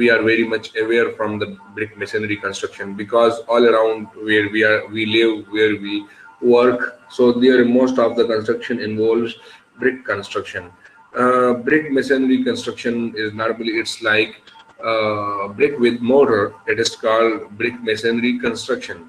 We are very much aware from the brick masonry construction because all around where we live, where we work, so there most of the construction involves brick construction. Brick masonry construction is normally it's like brick with mortar. It is called brick masonry construction.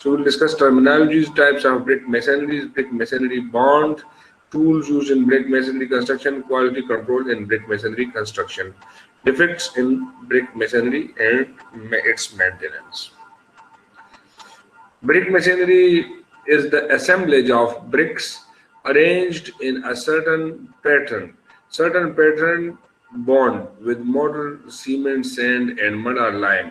So we'll discuss terminologies, types of brick masonry bond, tools used in brick masonry construction, quality control in brick masonry construction, defects in brick masonry and its maintenance. Brick masonry is the assemblage of bricks arranged in a certain pattern bond with mortar, cement, sand and mud or lime.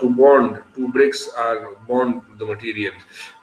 to bond two bricks or bond the material.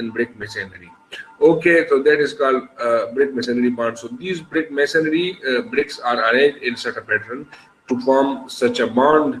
in brick masonry. Okay, so that is called brick masonry bond. So these brick masonry bricks are arranged in such a pattern to form such a bond.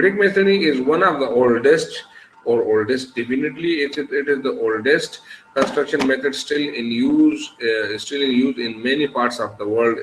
brick masonry is one of the oldest definitely it is the oldest construction method still in use in many parts of the world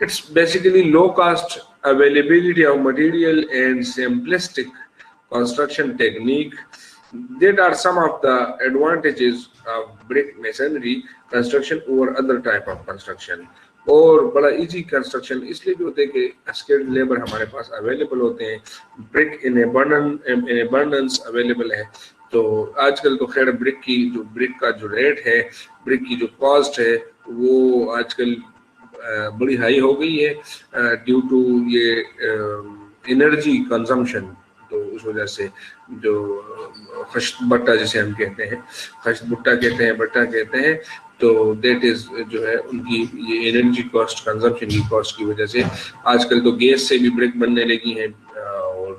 It's basically low cost, availability of material and simplistic construction technique. That are some of the advantages of brick masonry construction over other type of construction. اور بڑا easy construction اس لیے بھی ہوتے ہیں کہ skilled labour ہمارے پاس available ہوتے ہیں, برک ان ابنڈنس اویلیبل ہے. تو آج کل تو خیر برک کا جو ریٹ ہے, برک کی جو کاسٹ ہے وہ آج کل بڑی ہائی ہو گئی ہے ڈیو ٹو یہ انرجی کنزمپشن. تو اس وجہ سے جو خشت بٹا جسے ہم کہتے ہیں, خشت بٹا کہتے ہیں, بٹا کہتے ہیں, تو دیٹ از جو ہے ان کی یہ انرجی کاسٹ, کنزمپشن کی کاسٹ کی وجہ سے آج کل تو گیس سے بھی برک بننے لگی ہیں اور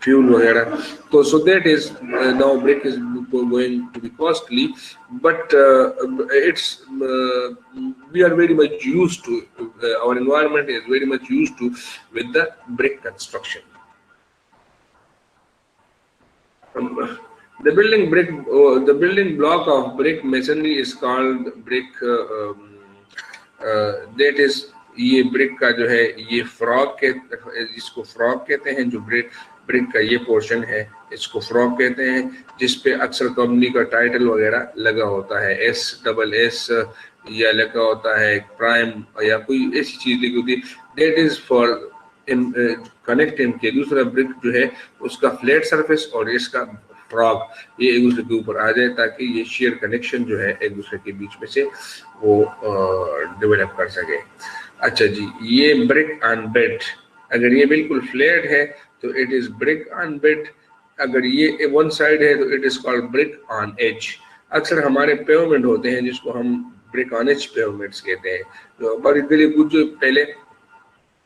فیول وغیرہ. تو so that is now brick is going to be costly, but it's we are very much used to, our environment is very much used to with the brick construction. The building block of brick masonry is called brick. That is, یہ برک کا جو ہے یہ فراگ اس کو فراگ کہتے ہیں. جو برک کا یہ پورشن ہے اس کو فراگ کہتے ہیں, جس پہ اکثر کمپنی کا ٹائٹل وغیرہ لگا ہوتا ہے, SSS یا لگا ہوتا ہے پرائم یا کوئی ایسی چیز لگی ہوتی ہے. That is for connect in کے. دوسرا برک جو ہے اس کا فلیٹ سرفیس اور اس کا فراگ یہ ایک دوسرے کے اوپر آ جائے تاکہ یہ شیئر کنیکشن جو ہے ایک دوسرے کے بیچ میں سے وہ ڈیولپ کر سکے. اچھا جی, یہ برک آن بیڈ, اگر یہ بالکل فلیٹ ہے تو it is brick on bed, اگر یہ ون سائڈ ہے تو it is called brick on edge. اکثر ہمارے پیومنٹ ہوتے ہیں جس کو ہم برک آن ایج پیومنٹس کہتے ہیں, جو ہماری گلی کچھ جو پہلے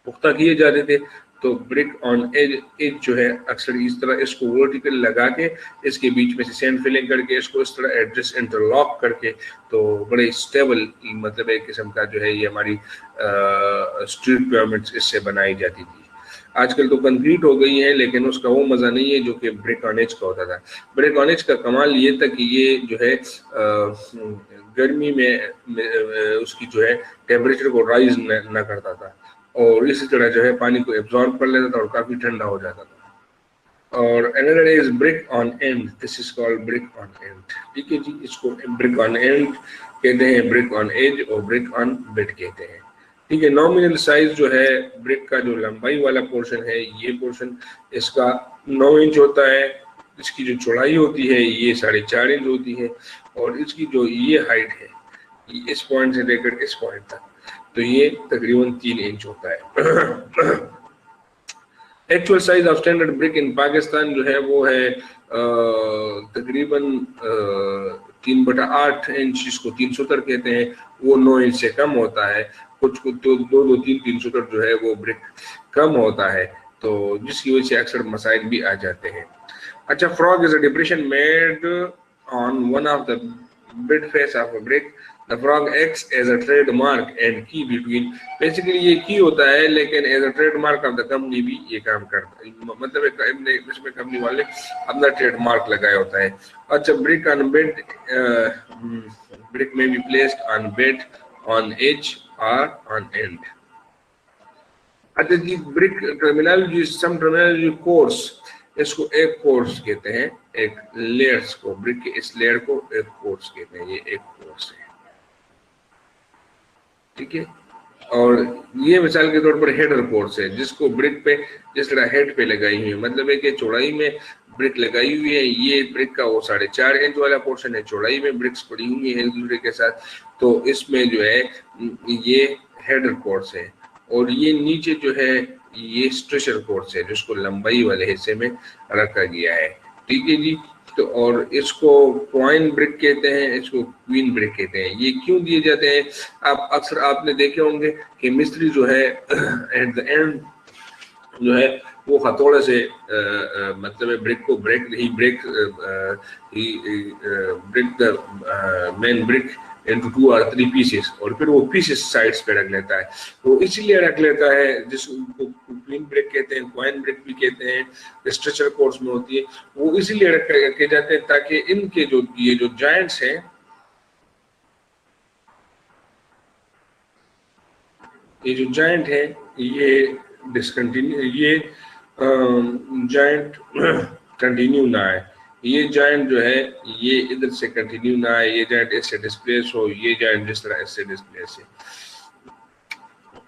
پختہ کیے جاتے تھے تو برک آن ایج جو ہے اکثر اس طرح اس کو ورٹیکل لگا کے اس کے بیچ میں سے سینڈ فلنگ کر کے اس کو اس طرح ایڈجسٹ انٹرلاک کر کے تو بڑے اسٹیبل مطلب ایک قسم کا جو ہے یہ ہماری اسٹریٹ پیومنٹس اس سے بنائی جاتی تھی. آج کل تو کنکریٹ ہو گئی ہیں لیکن اس کا وہ مزہ نہیں ہے جو کہ برک آن ایج کا ہوتا تھا. برک آن ایج کا کمال یہ تھا کہ یہ جو ہے گرمی میں اس کی جو ہے ٹیمپریچر کو رائز نہ کرتا تھا اور اسی طرح جو ہے پانی کو ایبزارب کر لیتا تھا اور کافی ٹھنڈا ہو جاتا تھا. اور another is brick on end. This is called brick on end. ٹھیک ہے جی, اس کو brick on end کہتے ہیں, brick on edge اور brick on bed کہتے ہیں. ٹھیک ہے. نامینل سائز جو ہے برک کا جو لمبائی والا پورشن ہے یہ پورشن اس کا 9 انچ ہوتا ہے. اس کی جو چوڑائی ہوتی ہے یہ 4.5 انچ ہوتی ہے اور اس کی جو یہ ہائٹ ہے اس پوائنٹ سے لے کر اس پوائنٹ تک تو یہ تقریباً 3 انچ ہوتا ہے. ایکچوئل سائز آف اسٹینڈرڈ برک ان پاکستان جو ہے وہ ہے تقریباً 3/8 انچ, جس کو 370 کہتے ہیں, وہ 9 انچ سے کم ہوتا ہے. کچھ تو 2-3 جو ہے وہ برک کم ہوتا ہے, تو جس کی وجہ سے اکثر مسائل بھی آ جاتے ہیں. اچھا, frog is a depression made on one of the bed face of a brick. The frog acts as a trademark and key between. Basically یہ کی ہوتا ہے لیکن as a trademark of the company بھی یہ کام کرتا ہے, مطلب اس میں کمپنی والے اپنا ٹریڈ مارک لگایا ہوتا ہے. اچھا, brick on bed, brick may be placed on bed, on edge or on end. اچھا جی, brick terminology, some terminology course, اس کو ایک کورس کہتے ہیں, ایک لیئرس کو, برک کے اس لیئر کو ایک کورس کہتے ہیں. یہ ایک کورس ہے, ٹھیک ہے. اور یہ مثال کے طور پر ہیڈر کورس ہے جس کو برک پہ جس طرح ہیڈ پہ لگائی ہوئی ہے, مطلب ہے کہ چوڑائی میں برک لگائی ہوئی ہے. یہ برک کا وہ 4.5 انچ والا پورشن ہے, چوڑائی میں برکس پڑی ہوئی ہیں ایک دوسرے کے ساتھ, تو اس میں جو ہے یہ ہیڈر کورس ہے. اور یہ نیچے جو ہے یہ اسٹریچر کورس ہے جس کو لمبائی والے حصے میں رکھا گیا ہے. ٹھیک ہے جی. تو اور اس کو کوائن برک کہتے ہیں, اس کو کوئین برک کہتے ہیں. یہ کیوں دیے جاتے ہیں؟ اکثر آپ نے دیکھے ہوں گے کہ مستری جو ہے ایٹ دا اینڈ جو ہے وہ ہتھوڑے سے مطلب برک کو break the main brick into 2 or 3 pieces اور پھر وہ پیسز سائڈس پہ رکھ لیتا ہے. وہ اسی لیے رکھ لیتا ہے جس کو کوئین بریک کہتے ہیں, کوائن بریک بھی کہتے ہیں, اسٹرکچر کورس میں ہوتی ہے. وہ اسی لیے رکھے جاتے ہیں تاکہ ان کے جو یہ جو جائنٹس ہیں, یہ جو جائنٹ ہے یہ ڈسکنٹینیو, یہ جائنٹ کنٹینیو نہ آئے. یہ جائنٹ جو ہے یہ ادھر سے کنٹینیو نہ آئے, یہ جائنٹ اس سے ڈسپلیس ہو, یہ جائنٹ جس طرح اس سے ڈسپلیس ہے.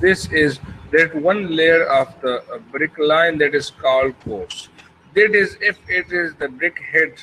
This is that one layer of the brick line that is called course. That is, if it is the brick head,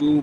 2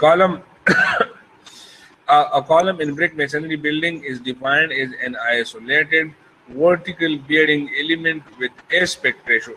column a column in brick masonry building is defined as an isolated vertical bearing element with aspect ratio.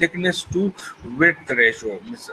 thickness to width ratio,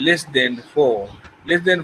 less than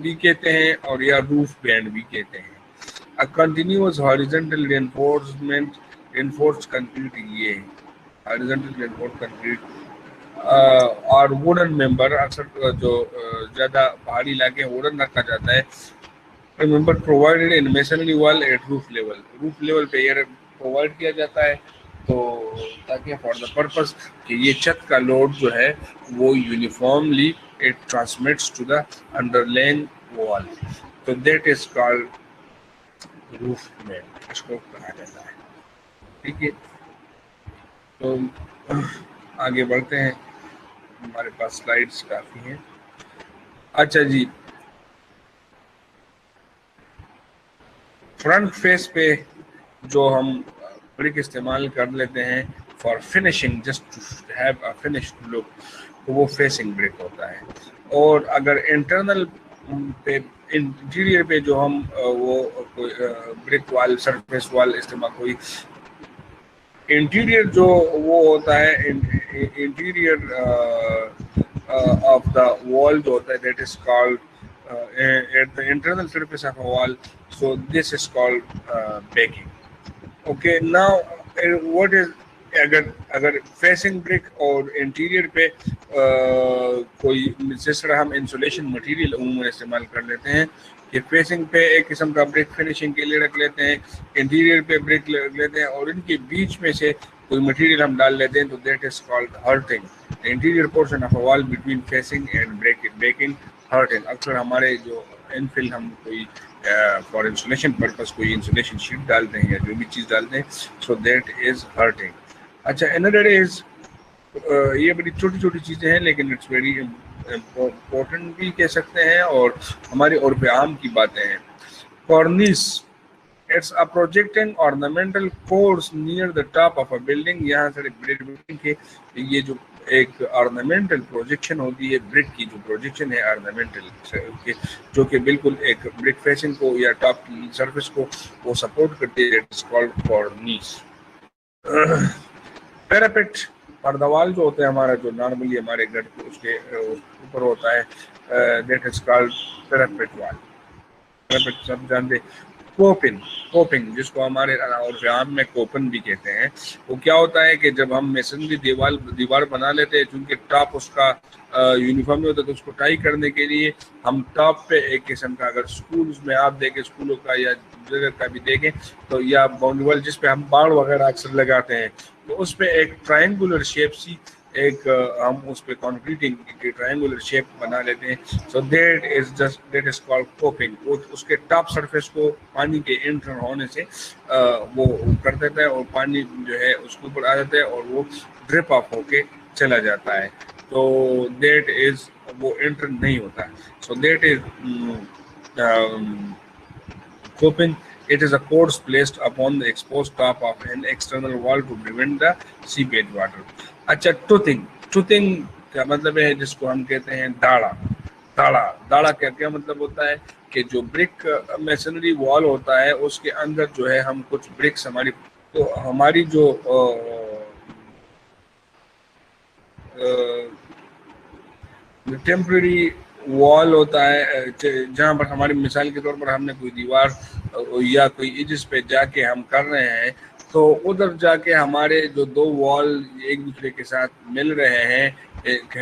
بھی کہتے ہیں اور یا روف band بھی کہتے ہیں. A continuous horizontal reinforced concrete, یہ horizontal reinforced concrete اور ووڈن ممبر اکثر جو زیادہ پہاڑی علاقے ووڈن رکھا جاتا ہے. ممبر پرووائڈیڈ ان میسنری وال ایٹ روف لیول پہ یہ پرووائڈ کیا جاتا ہے تو تاکہ فار دا پرپز کہ یہ چھت کا لوڈ جو ہے وہ uniformly it transmits to the underlying wall. تو دیٹ از کالڈ روف مین، اس کو کہا جاتا ہے. ٹھیک ہے، تو آگے بڑھتے ہیں، ہمارے پاس سلائیڈز کافی ہیں. اچھا جی، فرنٹ فیس پہ جو ہم برک استعمال کر لیتے ہیں for finishing, just to have a finished look, تو وہ فیسنگ برک ہوتا ہے. اور اگر انٹرنل پہ انٹیریئر پہ جو ہم وہ برک وال سرفیس وال استعمال کوئی انٹیریئر جو وہ ہوتا ہے انٹیریئر آف دا وال جو ہوتا ہے that is called at the internal surface of a wall, so this is called baking. Okay, now what is اگر فیسنگ برک اور انٹیریئر پہ کوئی جس طرح ہم انسولیشن مٹیریل عموماً استعمال کر لیتے ہیں کہ فیسنگ پہ ایک قسم کا برک فنیشنگ کے لیے رکھ لیتے ہیں، انٹیریئر پہ برک رکھ لیتے ہیں اور ان کے بیچ میں سے کوئی مٹیریل ہم ڈال لیتے ہیں تو that is called hearting. Interior portion of a wall between facing and backing hearting. اکثر ہمارے جو انفل ہم کوئی فار انسولیشن پرپز کوئی انسولیشن شیٹ ڈالتے ہیں یا جو بھی چیز ڈالتے ہیں سو دیٹ از ہرٹنگ. اچھا، another is یہ بڑی چھوٹی چھوٹی چیزیں ہیں لیکن اٹس ویری امپورٹنٹ بھی کہہ سکتے ہیں اور ہمارے عرف عام کی باتیں ہیں. کارنیس، it's a projecting ornamental course near the top of a building. یہاں سے بلڈنگ کے یہ جو ایک آرنامنٹل پروجیکشن ہوتی ہے، برک کی جو پروجیکشن ہے آرنامنٹل جو کہ بالکل ایک برک فیسنگ کو یا ٹاپ کی سرفیس کو وہ سپورٹ کرتی ہے، اٹ از کالڈ کارنیس. پیراپٹ، پردوال جو ہوتا ہے ہمارا جو نارملی ہمارے گھر کے اس کے اوپر ہوتا ہے دیٹ از کالڈ پیراپٹ وال. پیراپٹ سب جانتے. کوپنگ جس کو ہمارے عرف عام میں کوپن بھی کہتے ہیں، وہ کیا ہوتا ہے کہ جب ہم میسنری دیوار بنا لیتے ہیں چونکہ ٹاپ اس کا یونیفارم میں ہوتا ہے تو اس کو ٹائی کرنے کے لیے ہم ٹاپ پہ ایک قسم کا، اگر اسکولز میں آپ دیکھیں اسکولوں کا یا جگہ کا بھی دیکھیں تو یا باؤنڈری وال جس پہ ہم باڑ وغیرہ اکثر لگاتے ہیں تو اس پہ ایک ٹرائنگولر شیپ سی ایک ہم اس پہ کانکریٹنگ کی ٹرائنگولر شیپ بنا لیتے ہیں. So that is called coping. اس کے ٹاپ سرفیس کو پانی کے انٹر ہونے سے وہ کر دیتا ہے اور پانی جو ہے اس کے اوپر آ جاتا ہے اور وہ ڈرپ آف ہو کے چلا جاتا ہے تو دیٹ از وہ انٹر نہیں ہوتا. سو that is coping. It is a course placed upon the exposed top of an external wall to prevent the seepage water. اچھا، ٹوتنگ کا مطلب ہے جس کو ہم کہتے ہیں داڑا کیا مطلب ہوتا ہے کہ جو برک میسنری وال ہوتا ہے اس کے اندر جو ہے ہم کچھ برکس ہماری جو ٹیمپرری وال ہوتا ہے جہاں پر ہماری مثال کے طور پر ہم نے کوئی دیوار یا کوئی ایجز پہ جا کے ہم کر رہے ہیں تو ادھر جا کے ہمارے جو دو وال ایک دوسرے کے ساتھ مل رہے ہیں، ایک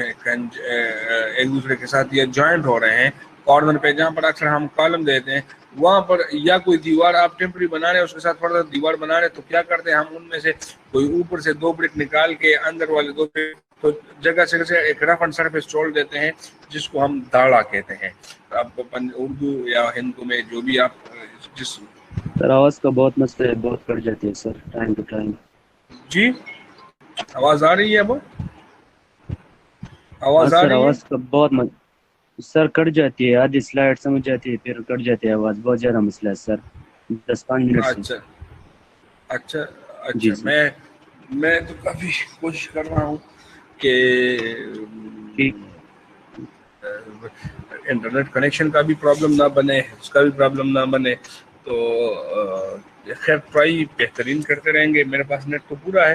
دوسرے کے ساتھ یا جوائنٹ ہو رہے ہیں کارنر پہ جہاں پر اکثر ہم کالم دیتے ہیں وہاں پر، یا کوئی دیوار آپ ٹیمپرری بنا رہے ہیں اس کے ساتھ فردر دیوار بنا رہے ہیں تو کیا کرتے ہیں ہم ان میں سے کوئی اوپر سے دو برک نکال کے اندر والے دو تو جگہ سے ایک رف اینڈ سرفیس چھوڑ دیتے ہیں جس کو ہم داڑا کہتے ہیں. اب اردو یا ہندو میں جو بھی آپ جس سر آواز کا بہت مسئلہ ہے، بہت کٹ جاتی ہے سر ٹائم ٹو ٹائم. جی آواز آ رہی ہے؟ اب ہاں آواز آ سر، رہی ہے؟ آواز کا بہت سر کٹ جاتی ہے، آدھی سلائڈ سمجھ جاتی ہے پھر کٹ جاتی ہے آواز. بہت زیادہ مسئلہ ہے سر 10-5 منٹ سے. اچھا جی سر میں تو کافی کوشش کر رہا ہوں کہ ٹھیک. انٹرنیٹ کنیکشن کا بھی پرابلم نہ بنے، اس کا بھی پرابلم نہ بنے تو خیر ٹرائی بہترین کرتے رہیں گے. میرے پاس نیٹ تو پورا ہے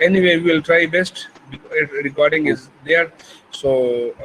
Anyway, we will try best. Recording is there. So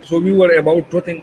So we were about truthing.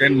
10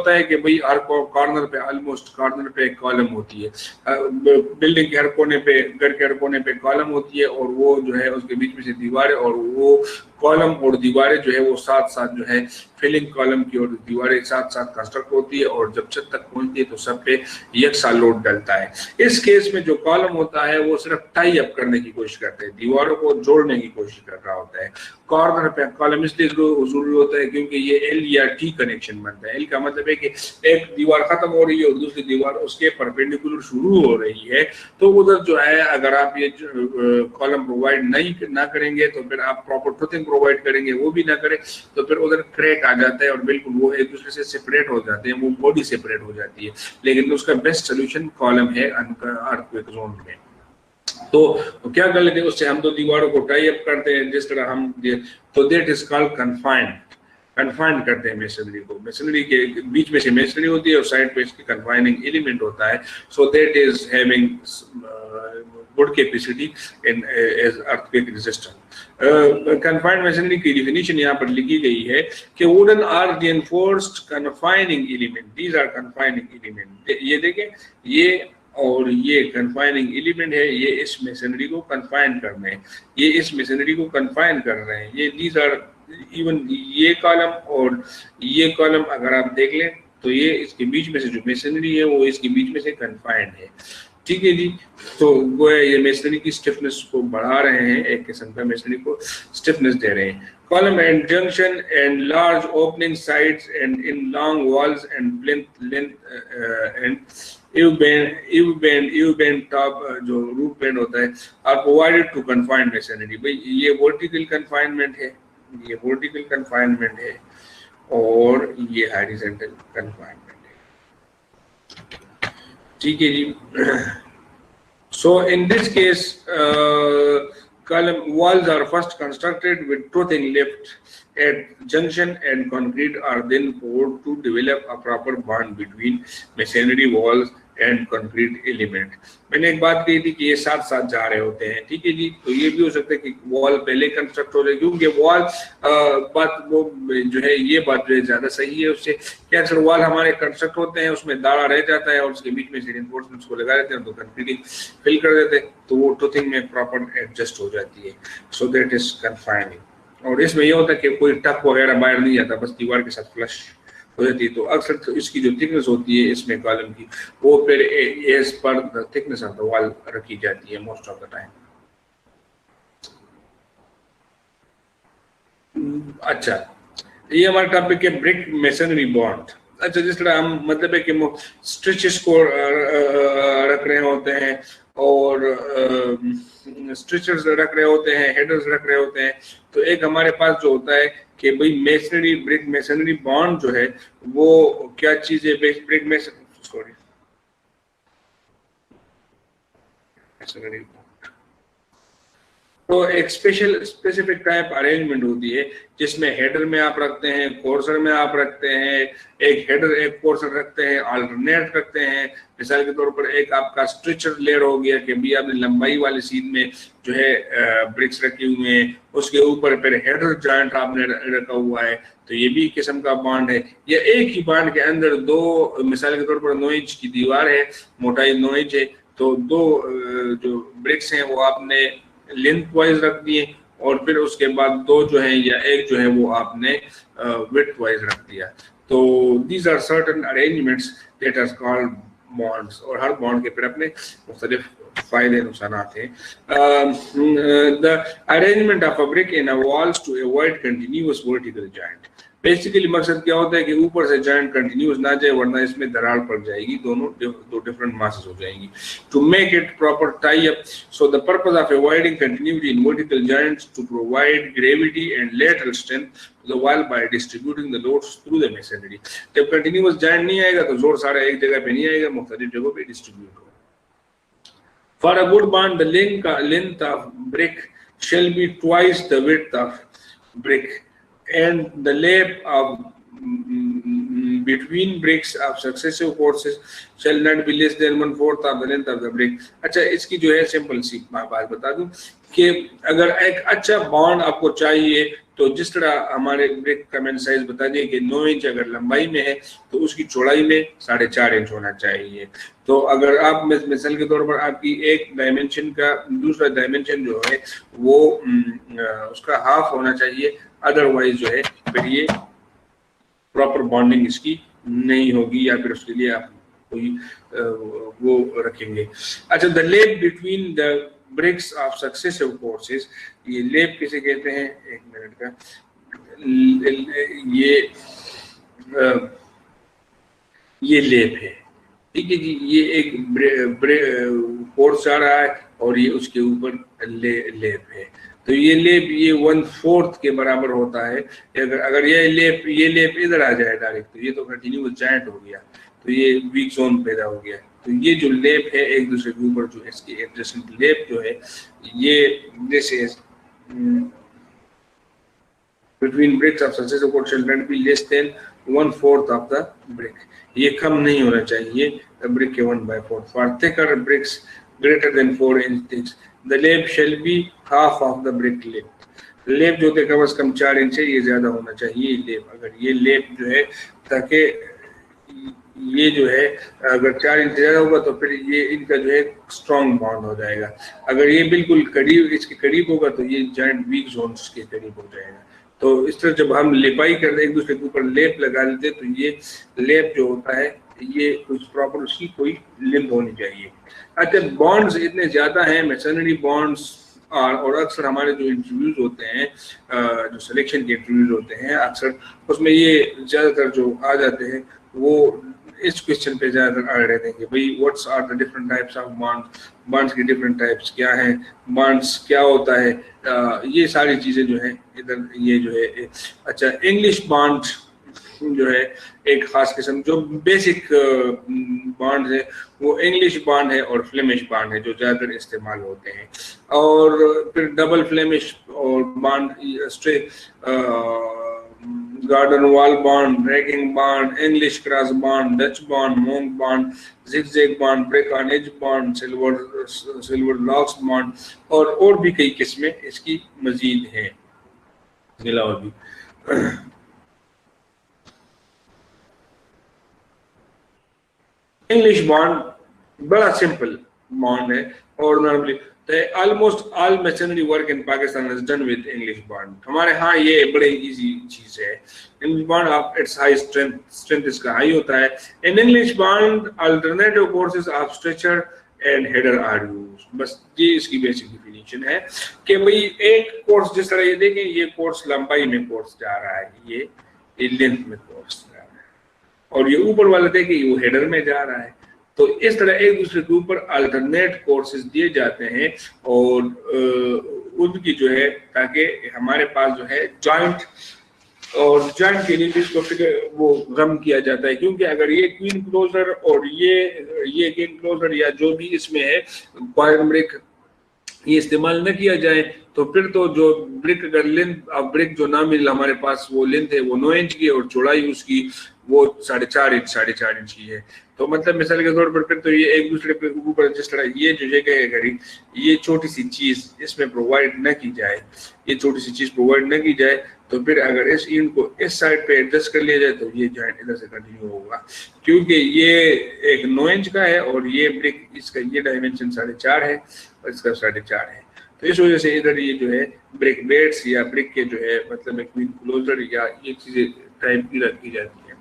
ہوتا ہے کہ بھئی ہر کارنر پہ آلموسٹ کارنر پہ ایک کالم ہوتی ہے، بلڈنگ کے ہر کونے پہ گھر کے ہر کونے پہ کالم ہوتی ہے اور وہ جو ہے اس کے بیچ میں سے دیواریں، اور وہ کالم اور دیواریں جو ہے وہ ساتھ ساتھ جو ہے فلنگ کالم کی اور دیواریں ساتھ ساتھ کنسٹرکٹ ہوتی ہے اور جب چھت تک پہنچتی ہے تو سب پہ یکساں لوڈ ڈلتا ہے۔ اس کیس میں جو کالم ہوتا ہے وہ صرف ٹائی اپ کرنے کی کوشش کرتے ہیں، دیواروں کو جوڑنے کی کوشش کر رہا ہوتا ہے۔ کارنر پہ کالم اس لیے ضروری ہوتا ہے کیونکہ یہ ایل یا ٹی کنیکشن بنتا ہے۔ ایل کا مطلب ہے کہ ایک دیوار ختم ہو رہی ہے اور دوسری دیوار اس کے پرپینڈیکولر شروع ہو رہی ہے، تو ادھر جو ہے اگر آپ یہ کالم پرووائڈ نہ کریں گے تو پھر آپ پراپر ٹوتھنگ پرووائڈ کریں گے، وہ بھی نہ کریں تو پھر ادھر کریک آ جاتا ہے اور بالکل وہ ایک دوسرے سے سپریٹ ہو جاتے ہیں، وہ باڈی سپریٹ ہو جاتی ہے۔ لیکن اس کا بیسٹ سولوشن کالم ہے ارتھکویک زون میں۔ تو کیا کر لیتے ہیں اس سے ہم تو دیواروں کو ٹائی اپ کرتے ہیں جس طرح ہم، تو دیٹ از کالڈ کنفائنڈ کرتے ہیں میسنری کو۔ میسنری کے بیچ میں سے میسنری ہوتی ہے اور سائڈ پہ اس کی کنفائننگ ایلیمنٹ ہوتا ہے، so that is having good capacity in as earthquake resistant. Confined masonry کی ڈیفینیشن یہاں پر لکھی گئی ہے کہ wooden or reinforced confining element, these are confining element. یہ دیکھیں، یہ اور یہ کنفائننگ ایلیمنٹ ہے، یہ اس میسنری کو کنفائن کر رہے ہیں، یہ اس میسنری کو کنفائن کر رہے ہیں۔ یہ دیز آر ایون یہ کالم اور یہ کالم اگر آپ دیکھ لیں تو یہ اس کے بیچ میں سے جو میسنری ہے وہ اس کے بیچ میں سے کنفائنڈ ہے، ٹھیک ہے جی۔ تو گویا یہ میسنری کی سٹفنس کو بڑھا رہے ہیں، ایک قسم کا میسنری کو سٹفنس دے رہے ہیں۔ Column and junction and large opening sides and in long walls and length and eave band top جو روف بینڈ ہوتا ہے are provided to confined masonry. بھئی یہ ورٹیکل کنفائنمنٹ ہے، یہ ورٹیکل کنفائنمنٹ ہے اور یہ ہائریزنٹل کنفائنمنٹ ہے، ٹھیک ہے جی۔ So in this case column walls are first constructed with toothing left at junction and concrete are then poured to develop a proper bond between masonry walls and concrete element۔ میں نے ایک بات کہی تھی کہ یہ ساتھ ساتھ جا رہے ہوتے ہیں، ٹھیک ہے جی۔ تو یہ بھی ہو سکتا ہے کہ وال پہلے کنسٹرکٹ ہو جائے، کیونکہ وال بات وہ جو ہے یہ بات جو ہے زیادہ صحیح ہے اس سے کہ اکثر وال ہمارے کنسٹرکٹ ہوتے ہیں اس میں داڑا رہ جاتا ہے اور اس کے بیچ میں سے رینفورسمنٹس کو لگا دیتے ہیں تو کنکریٹنگ فل کر دیتے ہیں تو وہ ٹوتھنگ میں پراپر ایڈجسٹ ہو جاتی ہے، سو دیٹ از کنفائننگ۔ اور اس میں یہ ہوتا ہے کہ کوئی ٹک وغیرہ باہر نہیں جاتا، بس دیوار کے ساتھ فلش ہو جاتی ہے۔ تو اکثر اس کی جو تھکنس ہوتی ہے اس میں کالم کی وہ پھر as per the thickness of the وال رکھی جاتی ہے موسٹ آف دا ٹائم۔ اچھا، یہ ہمارا ٹاپک ہے بریک میسنری بانڈ۔ اچھا، جس طرح ہم مطلب ہے کہ اسٹریچز کو رکھ رہے ہوتے ہیں اور اسٹریچرز رکھ رہے ہوتے ہیں، ہیڈرز رکھ رہے ہوتے ہیں، تو ایک ہمارے پاس جو ہوتا ہے کہ بھئی میسنری بریک میسنری بانڈ جو ہے وہ کیا چیز ہے؟ بریک میسنری تو ایک اسپیسیفک ٹائپ ارینجمنٹ ہوتی ہے جس میں ہیڈر میں آپ رکھتے ہیں، کورسر میں آپ رکھتے ہیں، ایک ہیڈر ایک کورسر رکھتے ہیں، آلٹرنیٹ رکھتے ہیں۔ مثال کے طور پر ایک آپ کا اسٹریچر لیئر ہو گیا کہ بھی آپ نے لمبائی والے سین میں جو ہے برکس رکھے ہوئے ہیں، اس کے اوپر پھر ہیڈر جوائنٹ آپ نے رکھا ہوا ہے، تو یہ بھی قسم کا بانڈ ہے۔ یا ایک ہی بانڈ کے اندر دو، مثال کے طور پر 9 انچ کی دیوار ہے، موٹائی 9 انچ ہے، تو دو جو برکس ہیں وہ آپ نے لینتھ وائز رکھ دیے اور پھر اس کے بعد دو جو ہیں یا ایک جو ہے وہ آپ نے وڈتھ وائز رکھ دیا۔ تو these are certain arrangements that are called bonds, اور ہر بانڈ کے پھر اپنے مختلف فائدے نقصانات ہیں۔ The arrangement of a brick in a walls to avoid continuous vertical joint۔ Basically مقصد کیا ہوتا ہے کہ اوپر سے جوائنٹ کنٹینیوس نہ جائے ورنہ اس میں دراڑ پڑ جائے گی، دونوں دو ڈفرنٹ ماسز ہو جائیں گی۔ To make it proper tie up, so the purpose of avoiding continuity in vertical joints to provide gravity and lateral strength to the wall by distributing the loads through the masonry۔ جب continuous joint نہیں آئے گا تو زور سارا ایک جگہ پہ نہیں آئے گا، مختلف جگہوں پہ ڈسٹریبیوٹ ہوگا۔ For a good bond, the length of brick shall be twice the width of brick, and the lap of between bricks of successive courses shall not be less than 1/4 of the length of the brick۔ اچھا، اس کی جو ہے simple سی بات بتا دوں کہ اگر ایک اچھا بانڈ آپ کو چاہیے تو جس طرح ہمارے بریک کا میں نے سائز بتا دیا کہ 9 انچ اگر لمبائی میں ہے تو اس کی چوڑائی میں 4.5 انچ ہونا چاہیے. تو اگر آپ مثال کے طور پر آپ کی ایک ڈائمنشن کا دوسرا ڈائمنشن جو ہے وہ اس کا ہاف ہونا چاہیے, ادروائز جو ہے پھر یہ پراپر بانڈنگ اس کی نہیں ہوگی یا پھر اس کے لیے آپ کوئی وہ رکھیں گے. اچھا, the lap between the bricks of successive courses, یہ لیپ کسے کہتے ہیں, ایک منٹ کا, یہ لیپ ہے, ٹھیک ہے جی, یہ ایک کورس آ رہا ہے اور یہ اس کے اوپر لیپ ہے. تو یہ لیپ یہ 1/4 کے برابر ہوتا ہے. اگر یہ لیپ ادھر آ جائے ڈائریکٹ تو یہ تو کنٹینیوس جوائنٹ ہو گیا, تو یہ ویک زون پیدا ہو گیا. تو یہ جو لیپ ہے ایک دوسرے کے اوپر جو اس کی ایڈجسٹنٹ لیپ جو ہے یہ دس از between bricks of successive chord shall not be less than 1/4 of the brick. یہ کم نہیں ہونا چاہیے brick کے 1/4. For thicker bricks greater than 4 inch thick, the lap shall be half of the brick length. لیپ جو ہوتے کم از کم 4 انچ ہے, یہ زیادہ ہونا چاہیے لیپ. اگر یہ لیپ جو ہے تاکہ یہ جو ہے اگر 4 انچ زیادہ ہوگا تو پھر یہ ان کا جو ہے اسٹرانگ بانڈ ہو جائے گا. اگر یہ بالکل قریب اس کے قریب ہوگا تو یہ جوائنٹ ویک زونز کے قریب ہو جائے گا. تو اس طرح جب ہم لپائی کرتے ایک دوسرے کے اوپر لیپ لگا لیتے تو یہ لیپ جو ہوتا ہے یہ کچھ پراپر اس کی کوئی لمب ہونی چاہیے. اچھا, بانڈز اتنے زیادہ ہیں میسنری بانڈز, اور اکثر ہمارے جو انٹرویوز ہوتے ہیں جو سلیکشن کے انٹرویوز ہوتے ہیں اکثر اس میں یہ زیادہ تر جو آ جاتے ہیں وہ اس کوشچن پہ زیادہ تر آ رہتے ہیں کہ بھائی what's are the different types of bonds کی ڈفرنٹ ٹائپس کیا ہیں, بانڈس کیا ہوتا ہے, یہ ساری چیزیں جو ہیں ادھر یہ جو ہے. اچھا, انگلش بانڈ جو ہے ایک خاص قسم جو بیسک بانڈ ہے وہ انگلش بانڈ ہے اور فلیمش بانڈ ہے جو زیادہ تر استعمال ہوتے ہیں. اور پھر ڈبل فلیمش اور bond, garden wall bond, raking bond, English cross bond, Dutch bond, monk bond, zigzag bond, brick on edge bond, silver locks bond, اور بھی کئی قسمیں اس کی مزید ہیں. اور بھی انگلش بانڈ بڑا سمپل بانڈ ہے اور normally almost all masonry work in Pakistan is done with English bond. ہمارے ہاں یہ بڑے ایزی چیز ہے. English bond of its high strength اس کا ہائی ہوتا ہے. In English bond alternative courses of stretcher and header are used. بس یہ اس کی بیسک ڈیفینیشن ہے کہ بھئی ایک کورس جس طرح یہ دیکھیں یہ کورس لمبائی میں کورس جا رہا ہے, یہ لینتھ میں کورس جا رہا ہے, اور یہ اوپر والا دیکھیں وہ ہیڈر میں جا رہا ہے. تو اس طرح ایک دوسرے کے اوپر الٹرنیٹ کورسز دیے جاتے ہیں اور ان کی جو ہے تاکہ ہمارے پاس جو ہے جوائنٹ, اور جوائنٹ کے لیے بھی اس کو وہ غم کیا جاتا ہے کیونکہ اگر یہ کوئن کلوزر اور یہ کین کلوزر یا جو بھی اس میں ہے کوائن بریک یہ استعمال نہ کیا جائے تو پھر تو جو برک اگر لینتھ برک جو نہ مل ہمارے پاس وہ لینتھ ہے وہ 9 انچ کی اور چوڑائی اس کی وہ 4.5 انچ کی ہے. تو مطلب مثال کے طور پر پھر تو یہ ایک دوسرے کے اوپر جس طرح یہ جو جگہ ہے گھڑی یہ چھوٹی سی چیز اس میں پرووائڈ نہ کی جائے, یہ چھوٹی سی چیز پرووائڈ نہ کی جائے تو پھر اگر اس اینڈ کو اس سائڈ پہ ایڈجسٹ کر لیا جائے تو یہ جوائنٹ ادھر سے کنٹینیو ہوگا کیونکہ یہ ایک 9 انچ کا ہے اور یہ برک اس کا یہ ڈائمنشن 4.5 ہے اور اس کا 4.5 ہے. تو اس وجہ سے ادھر یہ جو ہے برک بیٹس یا برک کے جو ہے مطلب ایک کلوزر یا یہ چیزیں ٹائپ کی رکھی جاتی ہیں.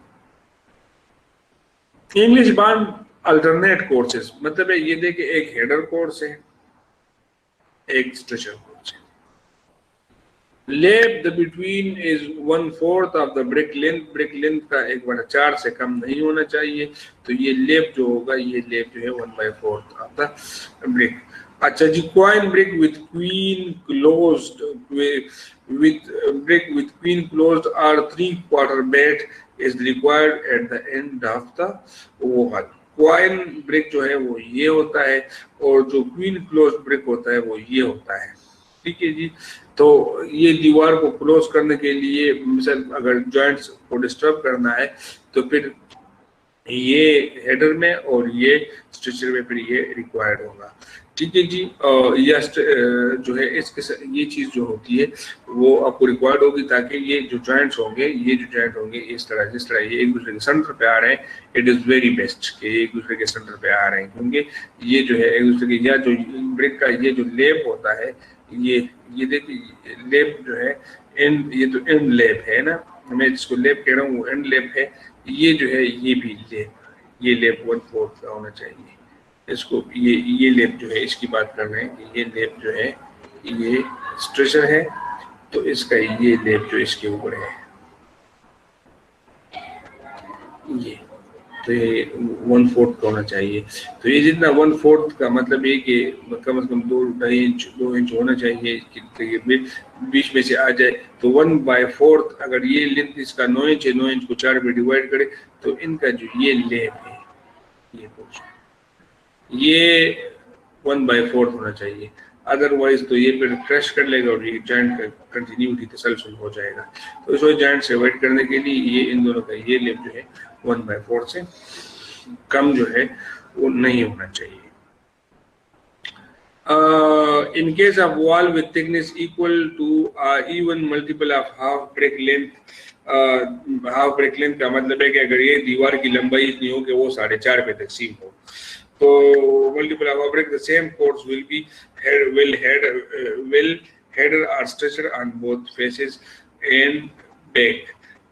انگلش بانڈ الٹرنیٹ کورسز مطلب ہے یہ دیکھیں ایک ہیڈر کورس ہے ایک اسٹریچر کورس ہے. Lap the between is 1/4 of the brick length, brick length کا 1/4 سے کم نہیں ہونا چاہیے. تو یہ لیپ جو ہوگا یہ لیپ جو ہے 1/4 آف دا برک. اچھا جی, quoin brick with queen closed with brick with queen closed or 3/4 bat is required at the end of the wall. Coin break جو ہے وہ یہ ہوتا ہے اور جو کوئین کلوز بریک ہوتا ہے وہ یہ ہوتا ہے. ٹھیک ہے جی, تو یہ دیوار کو کلوز کرنے کے لیے مثلا اگر جوائنٹس کو ڈسٹرب کرنا ہے تو پھر یہ ہیڈر میں اور یہ اسٹرکچر میں پھر یہ ریکوائرڈ ہوگا. ٹھیک ہے جی. یہ جو ہے اس کے یہ چیز جو ہوتی ہے وہ آپ کو ریکوائرڈ ہوگی تاکہ یہ جو جوائنٹس ہوں گے اس طرح جس طرح یہ ایک دوسرے کے سینٹر پہ آ رہے ہیں. اٹ از ویری بیسٹ کہ یہ ایک دوسرے کے سینٹر پہ آ رہے ہیں کیونکہ یہ جو ہے ایک دوسرے کے یا جو بریک کا یہ جو لیب ہوتا ہے یہ دیکھیے لیب جو ہے یہ تو اینڈ لیب ہے نا, میں جس کو لیب کہہ رہا ہوں وہ اینڈ لیب ہے. یہ جو ہے یہ بھی یہ لیب 1/4 کا ہونا چاہیے. اس کو یہ لیب جو ہے اس کی بات کر رہے ہیں کہ یہ لیب جو ہے یہ اسٹریچر ہے تو اس کا یہ لیب جو اس کے اوپر ہے یہ تو یہ 1/4 کا ہونا چاہیے. تو یہ جتنا 1/4 کا مطلب یہ کہ کم از کم 2 انچ ہونا چاہیے کہ بیچ میں سے آ جائے. تو 1/4 اگر یہ لینتھ اس کا 9 انچ ہے, 9 انچ کو 4 میں ڈیوائڈ کرے تو ان کا جو یہ لیب ہے یہ 1/4 ہونا چاہیے. ادروائز تو یہ پھر کریش کر لے گا اور یہ جوائنٹ کا کنٹینیوٹی تسلسل ہو جائے گا. تو اس وجہ جوائنٹ سے اوائڈ کرنے کے لیے یہ ان دونوں کا یہ لیب جو ہے 1/4 سے کم جو ہے وہ نہیں ہونا چاہیے. In case of wall with thickness equal to even multiple of half brick length, half brick length کا مطلب ہے کہ اگر یہ دیوار کی لمبائی اتنی ہو کہ وہ 4.5 پہ تقسیم ہو تو multiple of brick the same chords will header or stretcher on both faces and back.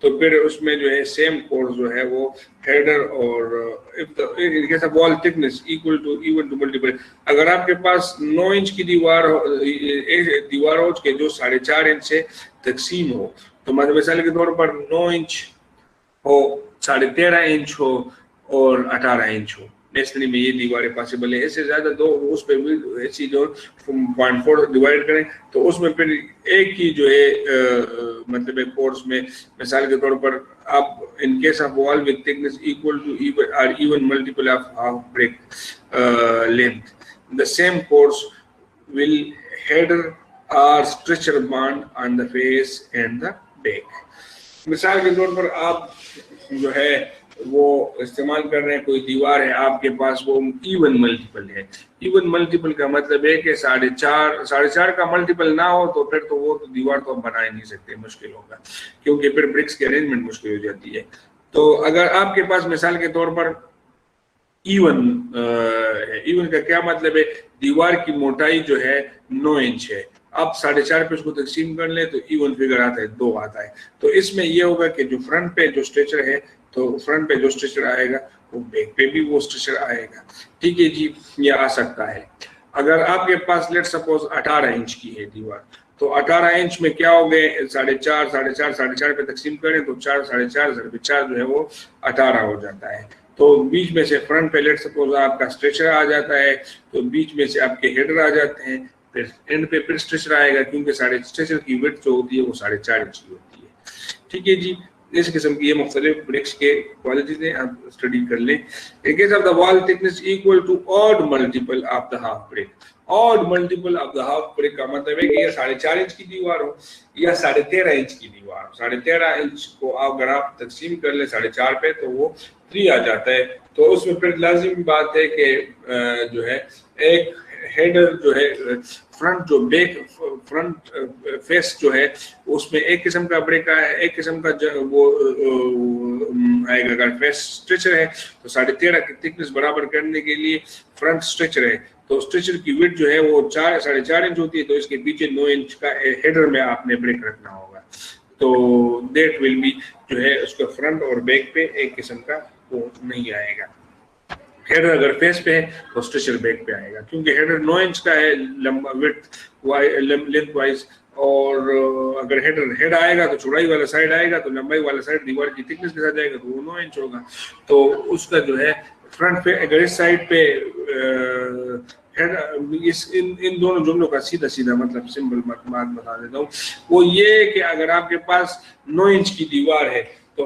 تو پھر اس میں جو ہے سیم کورس جو ہے وہ ہیڈر اور wall thickness equal to even to multiple. اگر آپ کے پاس 9 انچ کی دیوار ہو کہ جو 4.5 انچ سے تقسیم ہو تو مثال کے طور پر 9 انچ ہو, 13.5 انچ ہو اور 18 انچ ہو. نیشنلی میں یہ دیواریں پاسبل ہے. اس سے زیادہ دو اس پہ ایسی جو 0.4 ڈیوائڈ کریں تو اس میں پھر ایک ہی جو ہے مطلب ایک کورس میں مثال کے طور پر آپ in case of wall with thickness equal to even multiple of half brick length the same course will header or stretcher bond on the face and the back. مثال کے طور پر آپ جو ہے وہ استعمال کر رہے ہیں کوئی دیوار ہے آپ کے پاس وہ ایون ملٹیپل ہے. ایون ملٹیپل کا مطلب ہے کہ 4.5 کا ملٹیپل نہ ہو تو پھر تو وہ دیوار تو ہم بنا ہی نہیں سکتے, مشکل ہوگا کیونکہ پھر برکس کی ارینجمنٹ مشکل ہو جاتی ہے. تو اگر آپ کے پاس مثال کے طور پر ایون کا کیا مطلب ہے, دیوار کی موٹائی جو ہے 9 انچ ہے, آپ 4.5 پہ اس کو تقسیم کر لیں تو ایون فگر آتا ہے 2 آتا ہے. تو اس میں یہ ہوگا کہ جو فرنٹ پہ جو اسٹریچر ہے تو فرنٹ پہ جو اسٹریچر آئے گا وہ بیک پہ بھی وہ اسٹریچر آئے گا. ٹھیک ہے جی, یہ آ سکتا ہے. اگر آپ کے پاس لیٹ سپوز 18 انچ کی ہے دیوار تو 18 انچ میں کیا ہو گئے 4.5 پہ تقسیم کریں تو 4.5 جو ہے وہ 18 ہو جاتا ہے. تو بیچ میں سے فرنٹ پہ لیٹ سپوز آپ کا اسٹریچر آ جاتا ہے تو بیچ میں سے آپ کے ہیڈر آ جاتے ہیں, پھر اینڈ پہ پھر اسٹریچر آئے گا کیونکہ اسٹریچر کی وڈتھ جو ہوتی ہے وہ 4.5 انچ کی ہوتی ہے. ٹھیک ہے جی, اس قسم کی یہ مختلف برکس کے کوالٹیز ہیں, آپ اسٹڈی کر لیں. ان کیس آف دا وال thickness equal to odd multiple of the half break. Odd multiple of the half break کا مطلب ہے کہ یہ 4.5 انچ کی دیوار ہو یا 13.5 انچ کی دیوار ہو. 13.5 انچ کو اگر آپ تقسیم کر لیں 4.5 پہ تو وہ 3 آ جاتا ہے. تو اس میں پھر لازمی بات ہے کہ جو ہے ایک ہیڈر جو ہے فرنٹ جو بیک فرنٹ فیس جو ہے اس میں ایک قسم کا بریک ہے, ایک قسم کا وہ آئے گا. اگر فیس اسٹریچر ہے تو 13.5 کی تھکنس برابر کرنے کے لیے فرنٹ اسٹریچر ہے تو اسٹریچر کی وڈتھ جو ہے وہ 4.5 انچ ہوتی ہے. تو اس کے پیچھے 9 انچ کا ہیڈر میں آپ نے بریک رکھنا ہوگا. تو دیٹ ول بی جو ہے اس کا فرنٹ اور بیک پہ ایک قسم کا وہ نہیں آئے گا. ہیڈر اگر فیس پہ ہے تو اسٹریچر بیک پہ آئے گا کیونکہ ہیڈر 9 انچ کا ہے لمبا وڈتھ لینتھ وائز, اور اگر ہیڈ آئے گا تو چوڑائی والا سائڈ آئے گا تو لمبائی والا سائڈ دیوار کی تھکنس کے ساتھ جائے گا تو وہ 9 انچ ہوگا. تو اس کا جو ہے فرنٹ پہ اگر اس سائڈ پہ ان دونوں جملوں کا سیدھا مطلب سمپل بات بتا دیتا ہوں, وہ یہ کہ اگر آپ کے پاس 9 انچ کی دیوار ہے تو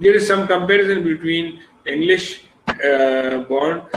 There is some comparison between English bond,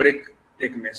brick thickness,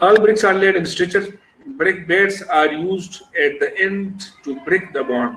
All bricks are laid in stretcher. Brick beds are used at the end to brick the bond.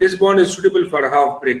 This bond is suitable for half brick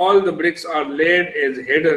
all the bricks are laid as header,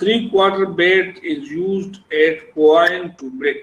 3/4 bed is used at point to brick.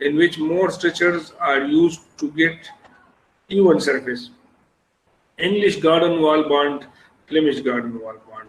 in which more structures are used to get even surface. English garden wall bond, Flemish garden wall bond.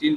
3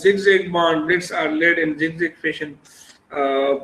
zigzag bond bricks are laid in zigzag fashion.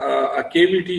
a cavity.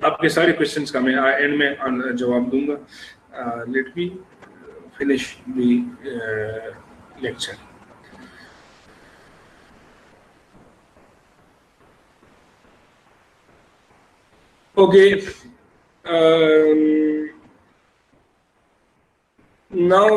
آپ کے سارے questions کا میں and میں جواب دوں گا. Let me finish the lecture. Okay, now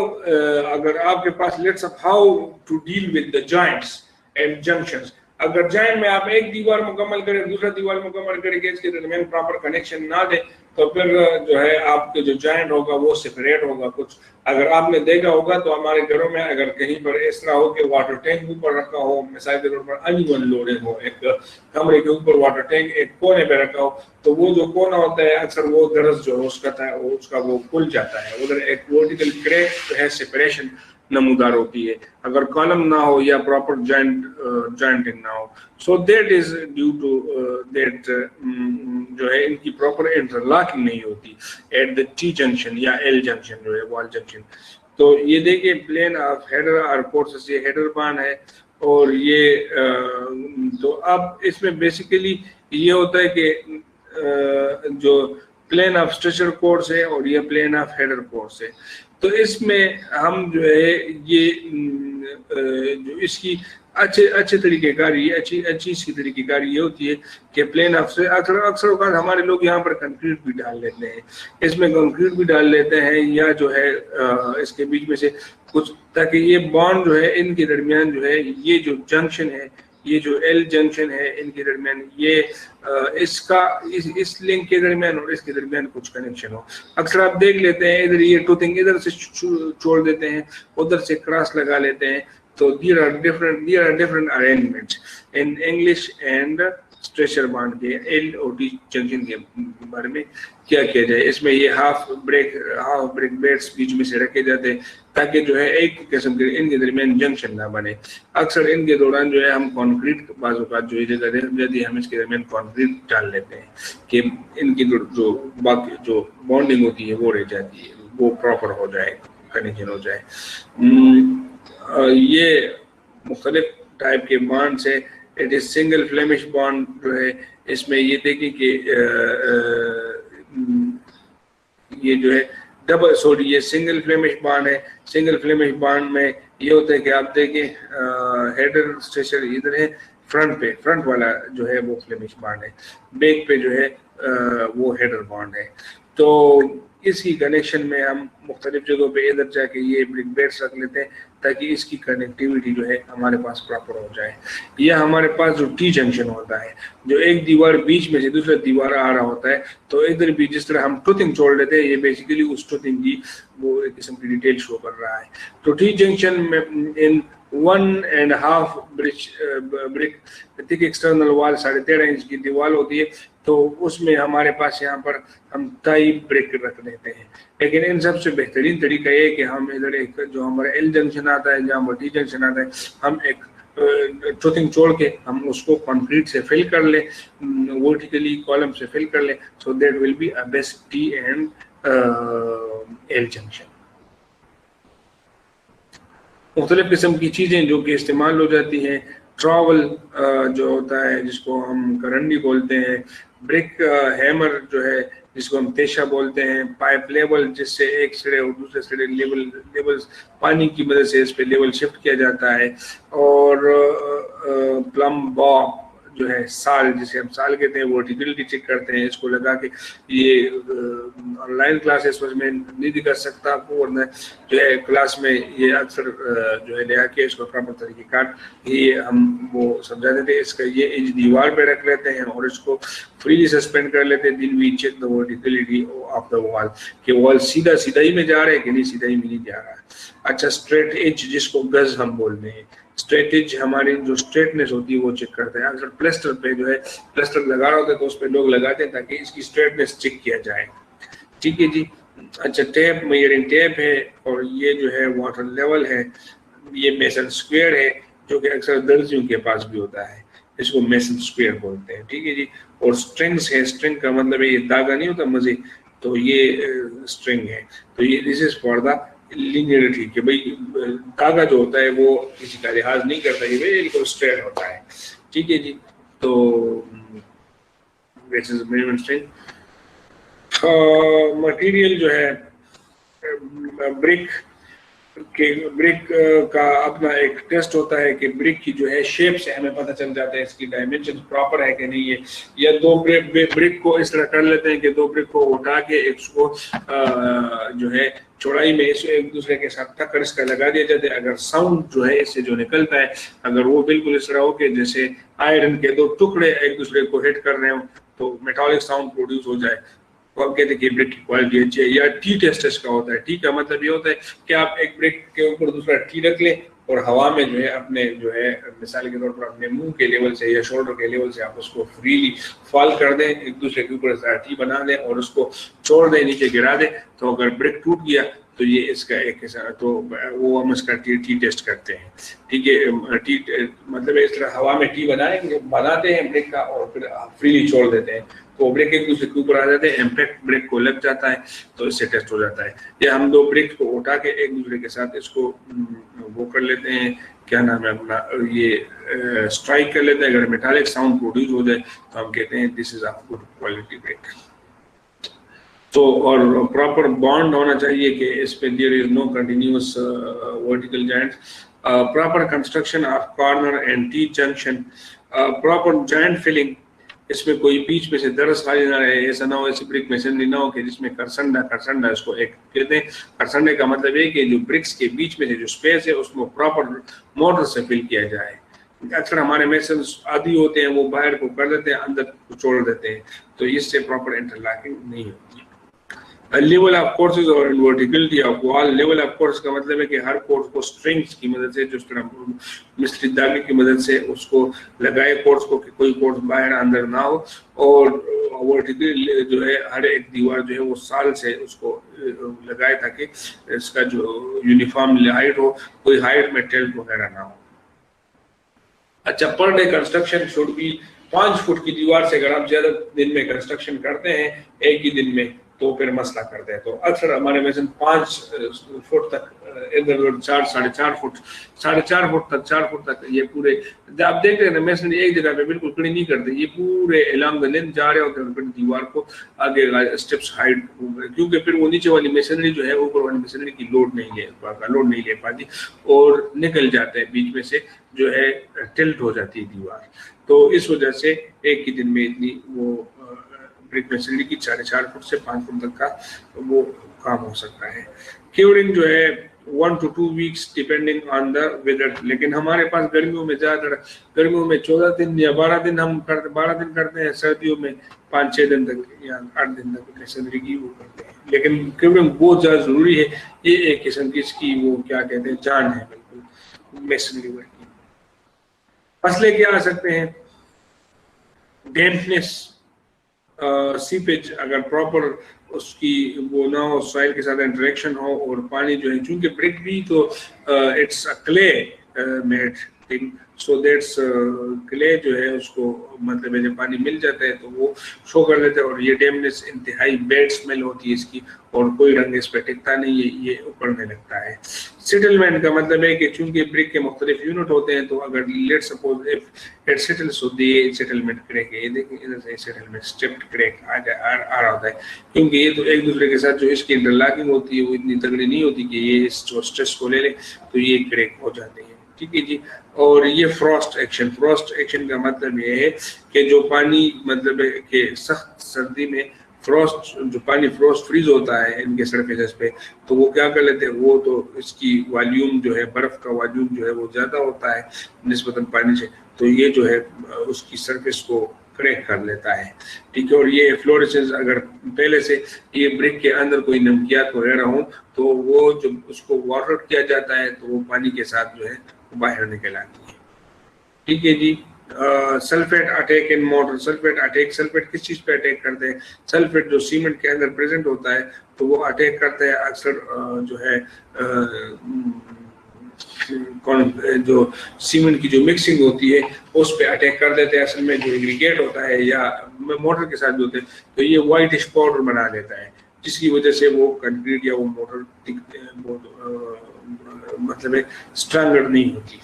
اگر آپ کے پاس let's up how to deal with the joints and junctions. اگر جوائنٹ میں آپ ایک دیوار مکمل کریں, دوسرا دیوار مکمل کریں کہ اس کے درمیان پراپر کنیکشن نہ دیں تو پھر جو ہے آپ کے جو جوائنٹ ہوگا وہ سپریٹ ہوگا. کچھ اگر آپ نے دیکھا ہوگا تو ہمارے گھروں میں اگر کہیں پر اس طرح ہو کہ واٹر ٹینک اوپر رکھا ہو, مثال کے طور پر انیون لوڈنگ ہو, ایک کمرے کے اوپر واٹر ٹینک ایک کونے پہ رکھا ہو, تو وہ جو کونا ہوتا ہے اکثر وہ درز جو اس کا وہ کھل جاتا ہے, ادھر ایک ورٹیکل کریک جو ہے سپریشن نمودار ہوتی ہے اگر کالم نہ ہو یا پراپر جوائنٹنگ نہ ہو. So that is due to that جو ہے ان کی پراپر انٹرلاکنگ نہیں ہوتی ایٹ دا ٹی جنکشن یا ایل جنکشن جو ہے وال جنکشن. تو یہ دیکھیں پلین آف ہیڈر اور کورسز, یہ ہیڈر بان ہے, اور یہ تو اب اس میں بیسیکلی یہ ہوتا ہے کہ جو پلین آف اسٹرکچر کورس ہے اور یہ پلین آف ہیڈر کورس ہے. تو اس میں ہم جو ہے یہ جو اس کی اچھے طریقہ کاری اچھی اس کی طریقہ کاری یہ ہوتی ہے کہ پلین آف سے اکثر اوقات ہمارے لوگ یہاں پر کنکریٹ بھی ڈال لیتے ہیں, اس میں کنکریٹ بھی ڈال لیتے ہیں یا جو ہے اس کے بیچ میں سے کچھ, تاکہ یہ بانڈ جو ہے ان کے درمیان جو ہے یہ جو جنکشن ہے یہ جو ایل جنکشن ہے ان کے درمیان یہ اس لنک کے درمیان اور اس کے درمیان کچھ کنیکشن ہو. اکثر آپ دیکھ لیتے ہیں ادھر یہ ٹوتھنگ ادھر سے چھوڑ دیتے ہیں, ادھر سے کراس لگا لیتے ہیں. تو there are different arrangements in English and stretcher bond کے ایل اور ٹی جنکشن کے بارے میں کیا کیا جائے. اس میں یہ ہاف بریک بیٹس بیچ میں سے رکھے جاتے ہیں تاکہ جو ہے ایک قسم کے ان کے درمیان جنکشن نہ بنے. اکثر ان کے دوران جو ہے ہم کانکریٹ بعض اوقات جو جگہ جاتی ہے ہم اس کے درمیان کانکریٹ ڈال لیتے ہیں کہ ان کی جو باقی جو بانڈنگ ہوتی ہے وہ رہ جاتی ہے, وہ پراپر ہو جائے, کنیکشن ہو جائے. یہ مختلف ٹائپ کے بانڈ سے it is single Flemish bond جو ہے اس میں یہ دیکھیں کہ یہ جو ہے یہ سنگل فلیمش بانڈ ہے. سنگل فلیمش بانڈ میں یہ ہوتا ہے کہ آپ دیکھیں ہیڈر اسٹریچر ادھر ہے, فرنٹ والا جو ہے وہ فلیمش بانڈ ہے, بیک پہ جو ہے وہ ہیڈر بانڈ ہے. تو اس کی کنیکشن میں ہم مختلف جگہوں پہ ادھر جا کے یہ برک بیٹس رکھ لیتے ہیں تاکہ اس کی کنیکٹیوٹی جو ہے ہمارے پاس پراپر ہو جائے. یا ہمارے پاس جو ٹی جنکشن ہوتا ہے, جو ایک دیوار بیچ میں سے دوسرا دیوار آ رہا ہوتا ہے, تو ادھر بھی جس طرح ہم ٹوتھنگ چھوڑ لیتے ہیں یہ بیسیکلی اس ٹوتھنگ کی وہ ایک قسم کی ڈیٹیل شو کر رہا ہے. تو ٹی جنکشن میں ان 1.5 برک تھک ایکسٹرنل وال 13.5 انچ کی دیوار ہوتی ہے, تو اس میں ہمارے پاس یہاں پر ہم ٹائی بریک رکھ دیتے ہیں. لیکن ان سب سے بہترین طریقہ یہ ہے کہ ہم ادھر ایک جو ہمارا ایل جنکشن آتا ہے جہاں ٹی جنکشن آتا ہے ہم ایک ٹوتھنگ چھوڑ کے ہم اس کو کانکریٹ سے فل کر لیں, ورٹیکلی کالم سے فل کر لیں. So that will be a best T and L junction. مختلف قسم کی چیزیں جو کہ استعمال ہو جاتی ہیں, ٹراول جو ہوتا ہے جس کو ہم کرنڈی بولتے ہیں, برک ہیمر جو ہے جس کو ہم تیشہ بولتے ہیں, پائپ لیول جس سے ایک سرے اور دوسرے سرے لیول پانی کی مدد سے اس پہ لیول شفٹ کیا جاتا ہے, اور پلم با جو ہے سال جسے ہم سال کہتے ہیں ورٹیکلٹی چیک کرتے ہیں. اس کو لگا کے یہ آن لائن کلاسز میں نہیں دکھا سکتا آپ کو, ورنہ جو ہے کلاس میں یہ اکثر جو ہے لے کے اس کو پراپر طریقے کار یہ ہم وہ سمجھا دیتے ہیں. اس کا یہ ایج دیوار پہ رکھ لیتے ہیں اور اس کو فریلی سسپینڈ کر لیتے ہیں. دن وی چیک دا ورٹیکلٹی آف دا وال کہ وال سیدھا ہی میں جا رہا ہے کہ نہیں, سیدھا ہی میں نہیں جا رہا ہے. اچھا, اسٹریٹ ایج جس کو گز ہم بولتے ہیں, اسٹریٹ ایج ہماری جو اسٹریٹنیس ہوتی ہے وہ چیک کرتے ہیں. اگر پلسٹر پہ جو ہے پلسٹر لگا رہا ہوتا ہے تو اس پہ لوگ لگاتے ہیں تاکہ اس کی اسٹریٹنیس چیک کیا جائے. ٹھیک ہے جی. اچھا, ٹیپ میئرنگ ٹیپ ہے, اور یہ جو ہے واٹر لیول ہے, یہ میسن اسکوئر ہے جو کہ اکثر درزیوں کے پاس بھی ہوتا ہے, اس کو میسن اسکوئر بولتے ہیں. ٹھیک ہے جی. اور اسٹرنگس ہے, اسٹرنگ کا مطلب ہے یہ دھاگا نہیں ہوتا مزے, تو یہ اسٹرنگ ہے. تو یہ دس از فار دا لینئرٹی کہ بھائی دھاگا جو ہوتا ہے وہ کسی کا لحاظ نہیں کرتا, یہ بالکل اسٹریٹ ہوتا ہے. ٹھیک ہے جی. تو دس از میجرمنٹ اسٹرنگ. مٹیریل جو ہے برک کا اپنا ایک ٹیسٹ ہوتا ہے کہ برک کی جو ہے شیپ سے ہمیں پتہ چل جاتا ہے اس کی ڈائمینشن پراپر ہے کہ نہیں ہے، یا دو برک کو اس طرح کر لیتے ہیں کہ دو برک کو اٹھا کے اس کو جو ہے چوڑائی میں ایک دوسرے کے ساتھ ٹکر اس کا لگا دیا جاتا ہے. اگر ساؤنڈ جو ہے اس سے جو نکلتا ہے اگر وہ بالکل اس طرح ہو کہ جیسے آئرن کے دو ٹکڑے ایک دوسرے کو ہٹ کر رہے ہوں تو میٹالک ساؤنڈ پروڈیوس ہو جائے تو آپ کہتے ہیں کہ برک کی کوالٹی اچھی ہے. یا ٹی ٹیسٹ اس کا ہوتا ہے. ٹی کا مطلب یہ ہوتا ہے کہ آپ ایک برک کے اوپر دوسرا ٹی رکھ لیں اور ہوا میں جو ہے اپنے جو ہے مثال کے طور پر اپنے منہ کے لیول سے یا شولڈر کے لیول سے آپ اس کو فریلی فال کر دیں، ایک دوسرے کے اوپر ٹی بنا دیں اور اس کو چھوڑ دیں، نیچے گرا دیں. تو اگر برک ٹوٹ گیا تو یہ اس کا ایک تو وہ ہم اس کا ٹی ٹیسٹ کرتے ہیں. ٹھیک ہے، ٹی مطلب اس طرح ہوا میں ٹی بناتے ہیں برک کا اور پھر فریلی چھوڑ دیتے ہیں تو بریک ایک دوسرے کے اوپر آ جاتے ہیں، امپیکٹ بریک کو لگ جاتا ہے تو اس سے ٹیسٹ ہو جاتا ہے. یا ہم دو بریک کو اٹھا کے ایک دوسرے کے ساتھ اس کو وہ کر لیتے ہیں، کیا نام ہے اپنا، یہ اسٹرائک کر لیتے ہیں. اگر میٹالک ساؤنڈ پروڈیوس ہو جائے تو ہم کہتے ہیں this is a good quality brick. تو اور پراپر بانڈ ہونا چاہیے کہ اس پہ there is no continuous vertical joint. Proper construction of corner and T junction, proper joint filling, اس میں کوئی بیچ میں سے درس خالی نہ رہے. ایسا نہ ہو ایسی برک میسنری نہ ہو کہ جس میں کرسنڈا اس کو ایک کہتے ہیں. کرسنڈے کا مطلب ہے کہ جو برکس کے بیچ میں سے جو اسپیس ہے اس کو پراپر موٹر سے فل کیا جائے. اکثر ہمارے میسنس عادی ہوتے ہیں وہ باہر کو کر دیتے ہیں اندر کو چھوڑ دیتے ہیں تو اس سے پراپر انٹرلاکنگ نہیں ہوتی. لیول آف کورسز اور ورٹیکلٹی آف وال. لیول آف کورس کا مطلب ہے کہ ہر کورس کو اسٹرنگس کی مدد سے جس طرح مستری داغے کی مدد سے اس کو لگائے کورس کو کہ کوئی کورس باہر اندر نہ ہو. اور ورٹیکل جو ہے ہر ایک دیوار جو ہے وہ سال سے اس کو لگائے تاکہ اس کا جو یونیفارم ہائٹ ہو، کوئی ہائٹ میں ٹیلٹ وغیرہ نہ ہو. اچھا، per day construction should be 5 feet کی دیوار سے اگر آپ زیادہ دن میں کنسٹرکشن کرتے ہیں ایک ہی دن میں تو پھر مسئلہ کرتے ہیں. تو اکثر ہمارے میں سے 5 فٹ تک ادھر ادھر 4.5 فٹ 4.5 فٹ تک 4 فٹ تک یہ پورے آپ دیکھ رہے ہیں میسنری ایک جگہ پہ بالکل کھڑی نہیں کرتے، یہ پورے الانگ دا لینتھ جا رہے ہوتے ہیں. پھر دیوار کو آگے اسٹیپس ہائٹ کیونکہ پھر وہ نیچے والی میسنری جو ہے اوپر والی میسنری کی لوڈ نہیں لے پاتی اور نکل جاتے ہیں بیچ میں سے، جو ہے ٹلٹ ہو جاتی ہے دیوار. تو اس وجہ سے ایک ہی دن میں اتنی وہ برک میسنری کی 4.5 فٹ سے 5 فٹ تک کا وہ کام ہو سکتا ہے. کیورنگ جو ہے 1 to 2 weeks depending on the weather. لیکن ہمارے پاس گرمیوں میں زیادہ تر گرمیوں میں 14 دن یا 12 دن ہم 12 دن کرتے ہیں، سردیوں میں 5-6 دن تک یا 8 دن تک میسنری کی وہ کرتے ہیں. لیکن کیورنگ بہت زیادہ ضروری ہے، یہ ایک قسم کی اس کی وہ کیا کہتے ہیں جان ہے بالکل میسنری ورک کی. مسئلے کیا آ سکتے ہیں؟ ڈیمپنس، سیپیج اگر پراپر اس کی وہ نہ ہو، سوائل کے ساتھ انٹریکشن ہو اور پانی جو ہے چونکہ برک بھی تو it's a clay made thing so that's clay جو ہے اس کو مطلب ہے جب پانی مل جاتا ہے تو وہ شو کر لیتے ہیں. اور یہ ڈیمنس انتہائی بیڈ اسمیل ہوتی ہے اس کی اور کوئی رنگ اس پہ ٹکتا نہیں ہے، یہ اکڑنے لگتا ہے. سیٹلمنٹ کا مطلب ہے کہ چونکہ برک کے مختلف یونٹ ہوتے ہیں تو اگر لیٹ سپوز اٹ سیٹلز ہوتی ہے سیٹلمنٹ کریک ہے. یہ دیکھیں ادھر سے سیٹلمنٹ اسٹیپڈ کریک آ رہا ہوتا ہے کیونکہ یہ تو ایک دوسرے کے ساتھ جو اس کی انٹرلاکنگ ہوتی ہے وہ اتنی تگڑی نہیں ہوتی کہ یہ اس جو اسٹریس کو لے لے تو یہ کریک ہو جاتے ہیں. ٹھیک ہے جی. اور یہ فراسٹ ایکشن کا مطلب یہ ہے کہ جو پانی مطلب ہے کہ سخت سردی میں فراسٹ جو پانی فراسٹ فریز ہوتا ہے ان کے سرفیسز پہ تو وہ کیا کر لیتے ہیں، وہ تو اس کی والیوم جو ہے برف کا والیوم جو ہے وہ زیادہ ہوتا ہے نسبتاً پانی سے تو یہ جو ہے اس کی سرفیس کو کریک کر لیتا ہے. ٹھیک ہے. اور یہ فلوریسنس اگر پہلے سے یہ برک کے اندر کوئی نمکیات وغیرہ ہوں تو وہ جب اس کو واٹر کیا جاتا ہے تو وہ پانی کے ساتھ جو ہے باہر نکل آتی ہے. ٹھیک ہے جی. Sulphate attack in mortar. Sulphate کس چیز پہ اٹیک کرتے ہیں؟ سلفیٹ جو سیمنٹ کے اندر پریزنٹ ہوتا ہے تو وہ اٹیک کرتا ہے اکثر جو ہے جو سیمنٹ کی جو مکسنگ ہوتی ہے اس پہ اٹیک کر دیتے ہیں. اصل میں جو ایگریگیٹ ہوتا ہے یا موٹر کے ساتھ جو ہوتے ہیں تو یہ وائٹش پاؤڈر بنا دیتا ہے جس کی وجہ سے وہ کنکریٹ یا وہ موٹر مطلب ہے اسٹرانگڈ نہیں ہوتی.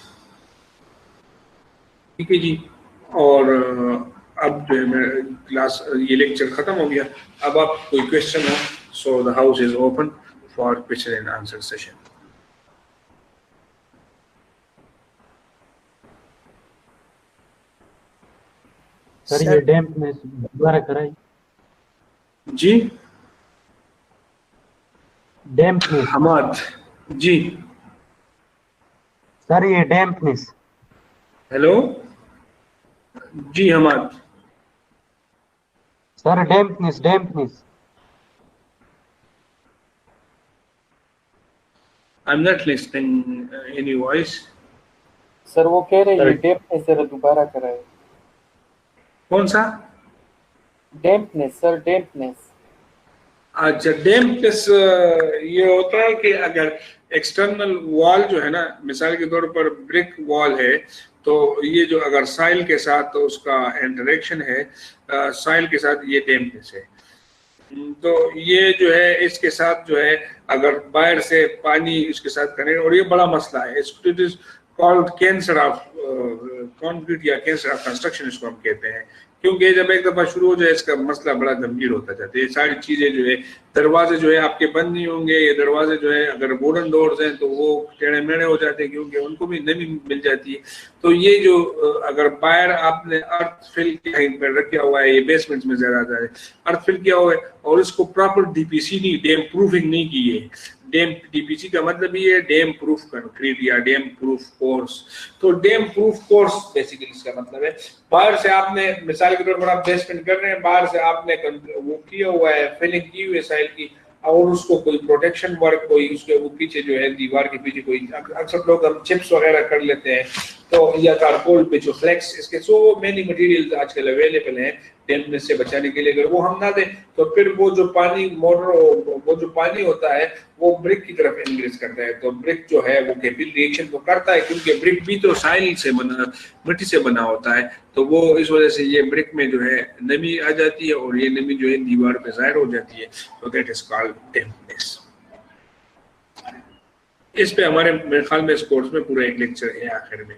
ٹھیک ہے جی. اور اب جو ہے میں کلاس یہ لیکچر ختم ہو گیا. اب آپ کوئی کوشچن ہو, so the house is open for question and answer session. Sir یہ ڈیمپنس دوبارہ کرائی. جی ڈیمپنس حماد جی. سر یہ dampness. Hello ji Hammad. Sir dampness dampness. I'm not listening any voice. Sir وہ کہہ رہے ہیں ڈیمپنس ذرا دوبارہ کرائے. کون سا؟ ڈیمپنس سر ڈیمپنس. اچھا ڈیمپنس یہ ہوتا ہے کہ اگر ایکسٹرنل وال جو ہے نا, مثال کے طور پر برک وال ہے, تو یہ جو اگر سائل کے ساتھ اس کا انٹریکشن ہے, سائل کے ساتھ, یہ ڈیمپنس ہے. تو یہ جو ہے اس کے ساتھ جو ہے اگر باہر سے پانی اس کے ساتھ کریں, اور یہ بڑا مسئلہ ہے, it is called cancer of concrete یا کینسر آف کنسٹرکشن اس کو ہم کہتے ہیں, کیونکہ جب ایک دفعہ شروع ہو جائے اس کا مسئلہ بڑا گمبھیر ہوتا جاتا ہے. یہ ساری چیزیں جو ہے, دروازے جو ہے آپ کے بند نہیں ہوں گے, یہ دروازے جو ہے اگر ووڈن ڈورز ہیں تو وہ ٹیڑھے میڑھے ہو جاتے ہیں کیونکہ ان کو بھی نمی مل جاتی ہے. تو یہ جو اگر باہر آپ نے ارتھ فل کہیں پر رکھا ہوا ہے, یہ بیسمنٹس میں زیادہ ہے, ارتھ فل کیا ہوا ہے اور اس کو پراپر ڈی پی سی نہیں, ڈیم پروفنگ نہیں کی ہے. ڈیم ڈی پی سی کا مطلب یہ ہے ڈیم پروف کنکریٹ یا ڈیم پروف کورس. تو ڈیم پروف کورس بیسیکلی اس کا مطلب ہے باہر سے آپ نے, مثال کے طور پر آپ بیسمنٹ کر رہے ہیں, باہر سے آپ نے وہ کیا ہوا ہے, فلنگ کی ہوئی ہے سائل کی, اور اس کو کوئی پروٹیکشن ورک, کوئی اس کے وہ پیچھے جو ہے دیوار کے پیچھے کوئی, اکثر لوگ ہم چپس وغیرہ کر لیتے ہیں, تو یا کارکول پہ جو فلیکس, اس کے سو مینی مٹیریل آج کل اویلیبل ہیں ڈیمپنس سے بچانے کے لیے. اگر وہ ہم نہ دیں تو پھر وہ جو پانی موٹر, وہ جو پانی ہوتا ہے وہ برک کی طرف انگریز کرتا ہے. تو برک جو ہے وہ کیپل ریئیکشن تو کرتا ہے, کیونکہ برک بھی تو سائل سے بنا, مٹی سے بنا ہوتا ہے, تو وہ اس وجہ سے یہ برک میں جو ہے نمی آ جاتی ہے, اور یہ نمی جو ہے دیوار پہ ظاہر ہو جاتی ہے. تو دیٹ از کالڈ ڈیمپنس. اس پہ ہمارے میرے خیال میں اس کورس میں پورا ایک لیکچر ہے آخر میں.